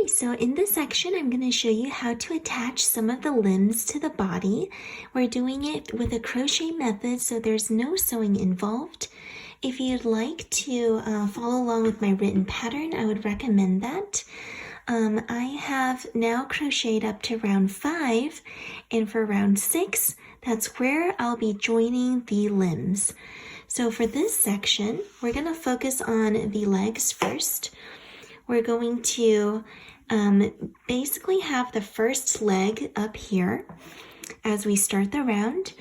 Okay, so in this section, I'm going to show you how to attach some of the limbs to the body. We're doing it with a crochet method, so there's no sewing involved. If you'd like to follow along with my written pattern, I would recommend that. I have now crocheted up to round 5, and for round 6, that's where I'll be joining the limbs. So for this section, we're going to focus on the legs first. We're going to basically have the first leg up here as we start the round.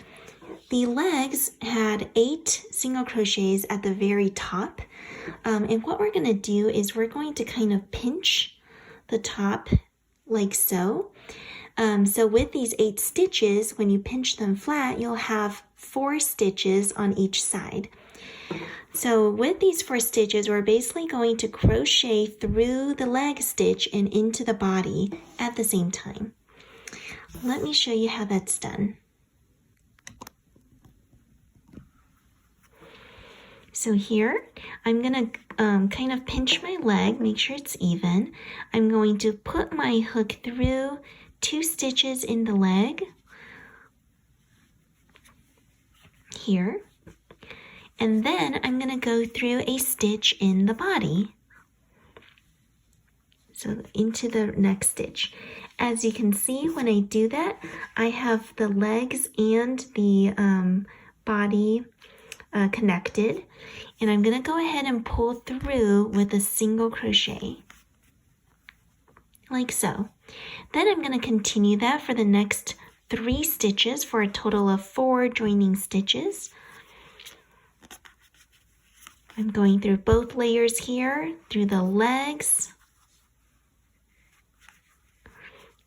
The legs had 8 single crochets at the very top. And what we're going to do is we're going to kind of pinch the top like so. So with these 8 stitches, when you pinch them flat, you'll have 4 stitches on each side. So with these 4 stitches, we're basically going to crochet through the leg stitch and into the body at the same time. Let me show you how that's done. So here, I'm going to kind of pinch my leg, make sure it's even. I'm going to put my hook through 2 stitches in the leg here. And then I'm going to go through a stitch in the body. So into the next stitch. As you can see, when I do that, I have the legs and the body connected. And I'm going to go ahead and pull through with a single crochet. Like so. Then I'm going to continue that for the next 3 stitches for a total of 4 joining stitches. I'm going through both layers here, through the legs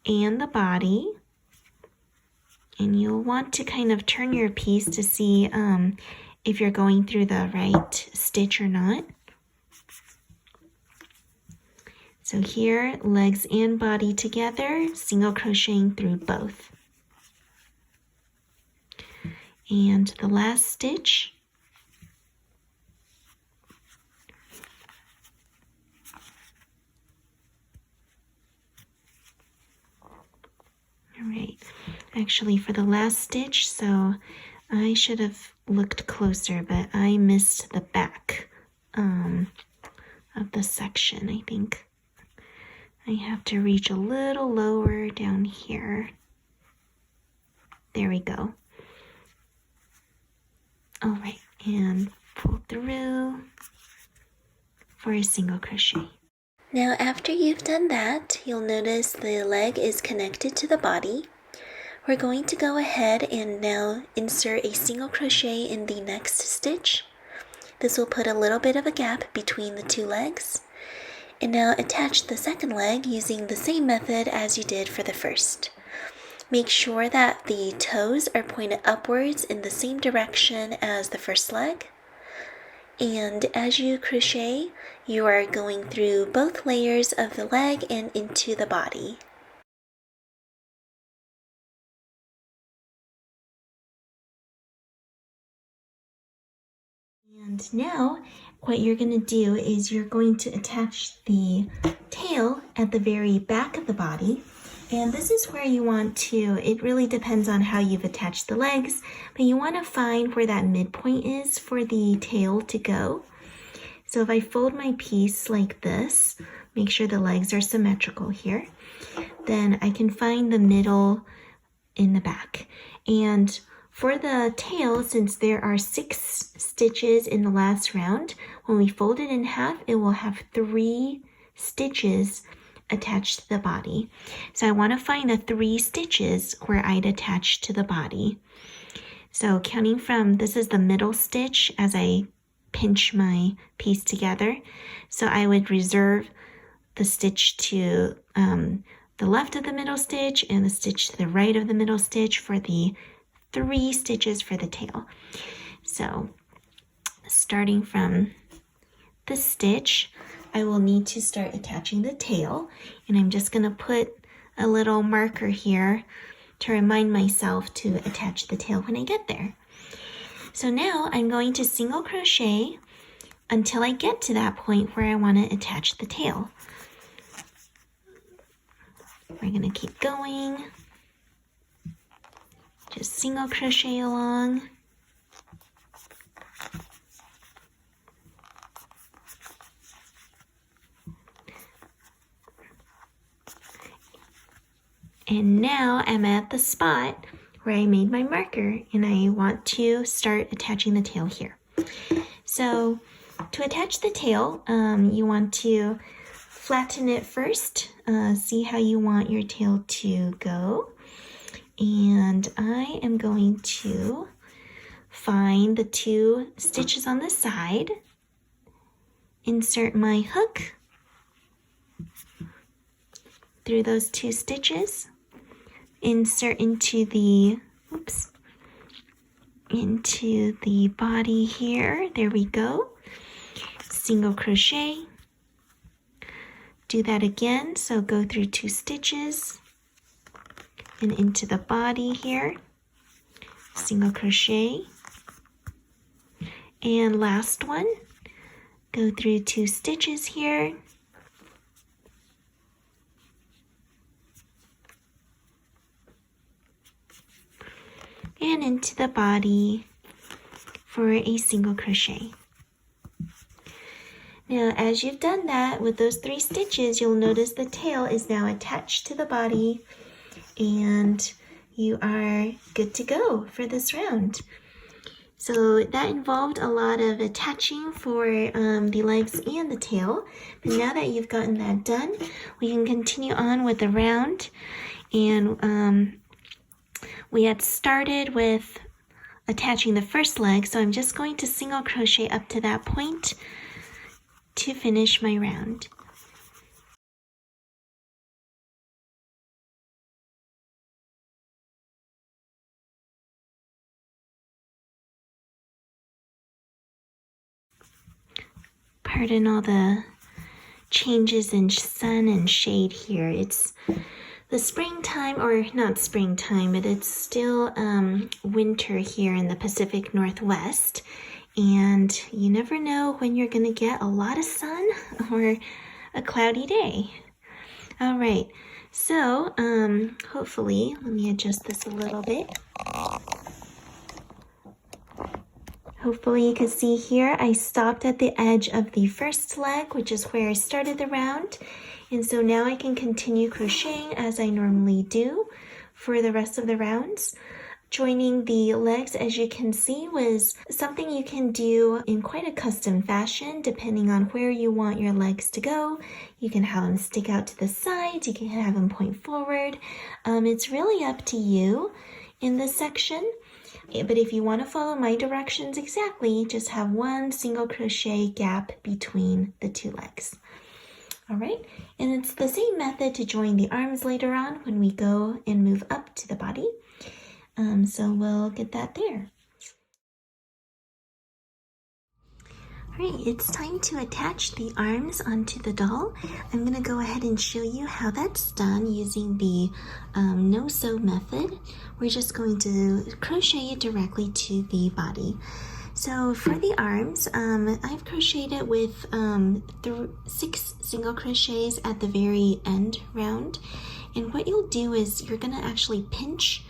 and the body. And you'll want to kind of turn your piece to see if you're going through the right stitch or not. So here, legs and body together, single crocheting through both. And the last stitch. Alright, actually for the last stitch, so I should have looked closer, but I missed the back of the section. I think I have to reach a little lower down here. There we go. Alright, and pull through for a single crochet. Now after you've done that, you'll notice the leg is connected to the body. We're going to go ahead and now insert a single crochet in the next stitch. This will put a little bit of a gap between the 2 legs. And now attach the second leg using the same method as you did for the first. Make sure that the toes are pointed upwards in the same direction as the first leg. And as you crochet, you are going through both layers of the leg and into the body. And now, what you're going to do is you're going to attach the tail at the very back of the body. And this is where you want to, it really depends on how you've attached the legs, but you want to find where that midpoint is for the tail to go. So if I fold my piece like this, make sure the legs are symmetrical here, then I can find the middle in the back. And for the tail, since there are 6 stitches in the last round, when we fold it in half, it will have 3 stitches attached to the body. So I want to find the 3 stitches where I'd attach to the body. So counting from, this is the middle stitch as I pinch my piece together. So I would reserve the stitch to the left of the middle stitch and the stitch to the right of the middle stitch for the 3 stitches for the tail. So starting from this stitch, I will need to start attaching the tail, and I'm just going to put a little marker here to remind myself to attach the tail when I get there. So now I'm going to single crochet until I get to that point where I want to attach the tail. We're gonna keep going. Just single crochet along. And now I'm at the spot where I made my marker, and I want to start attaching the tail here. So to attach the tail, you want to flatten it first. See how you want your tail to go. And I am going to find the 2 stitches on the side, insert my hook through those 2 stitches, insert into the body here. There we go. Single crochet. Do that again, so go through 2 stitches and into the body here. Single crochet. And last one, go through 2 stitches here. And into the body for a single crochet. Now, as you've done that with those 3 stitches, you'll notice the tail is now attached to the body, and you are good to go for this round. So that involved a lot of attaching for the legs and the tail. But now that you've gotten that done, we can continue on with the round. And we had started with attaching the first leg, so I'm just going to single crochet up to that point to finish my round. Pardon all the changes in sun and shade here. It's the springtime, or not springtime, but it's still winter here in the Pacific Northwest. And you never know when you're gonna get a lot of sun or a cloudy day. All right, so hopefully, let me adjust this a little bit. Hopefully you can see here, I stopped at the edge of the first leg, which is where I started the round. And so now I can continue crocheting as I normally do for the rest of the rounds. Joining the legs, as you can see, was something you can do in quite a custom fashion, depending on where you want your legs to go. You can have them stick out to the sides, you can have them point forward. It's really up to you in this section. But if you want to follow my directions exactly, just have 1 single crochet gap between the 2 legs. All right, and it's the same method to join the arms later on when we go and move up to the body. So we'll get that there. All right, it's time to attach the arms onto the doll. I'm going to go ahead and show you how that's done using the no-sew method. We're just going to crochet it directly to the body. So for the arms, I've crocheted it with 6 single crochets at the very end round. And what you'll do is you're going to actually pinch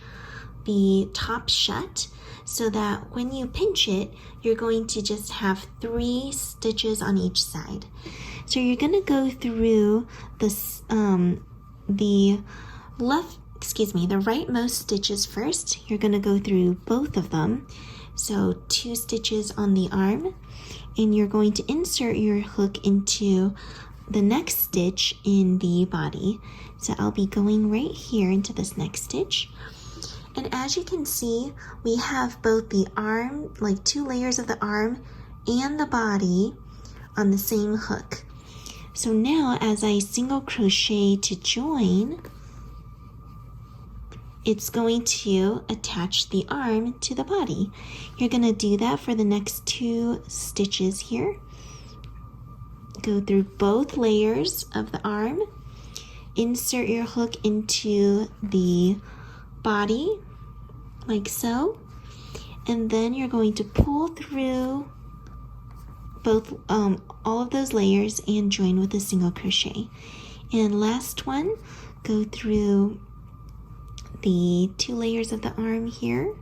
the top shut, so that when you pinch it, you're going to just have 3 stitches on each side. So you're going to go through this, the rightmost stitches first. You're going to go through both of them. So 2 stitches on the arm, and you're going to insert your hook into the next stitch in the body. So I'll be going right here into this next stitch. And as you can see, we have both the arm, like 2 layers of the arm and the body on the same hook. So now as I single crochet to join, it's going to attach the arm to the body. You're going to do that for the next 2 stitches here. Go through both layers of the arm, insert your hook into the body like so, and then you're going to pull through both all of those layers and join with a single crochet. And last one, go through the 2 layers of the arm here,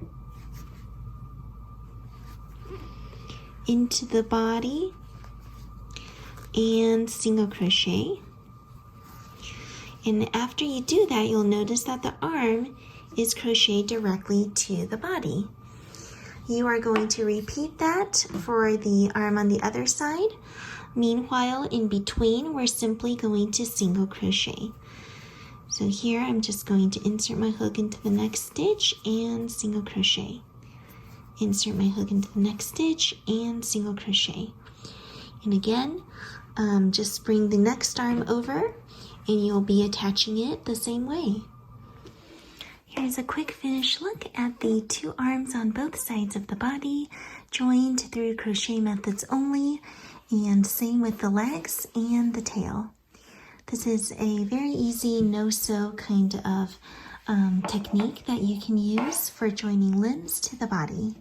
into the body, and single crochet. And after you do that, you'll notice that the arm is crocheted directly to the body. You are going to repeat that for the arm on the other side. Meanwhile, in between, we're simply going to single crochet. So here I'm just going to insert my hook into the next stitch and single crochet. Insert my hook into the next stitch and single crochet. And again, just bring the next arm over and you'll be attaching it the same way. Here's a quick finish look at the 2 arms on both sides of the body, joined through crochet methods only, and same with the legs and the tail. This is a very easy no-sew kind of technique that you can use for joining limbs to the body.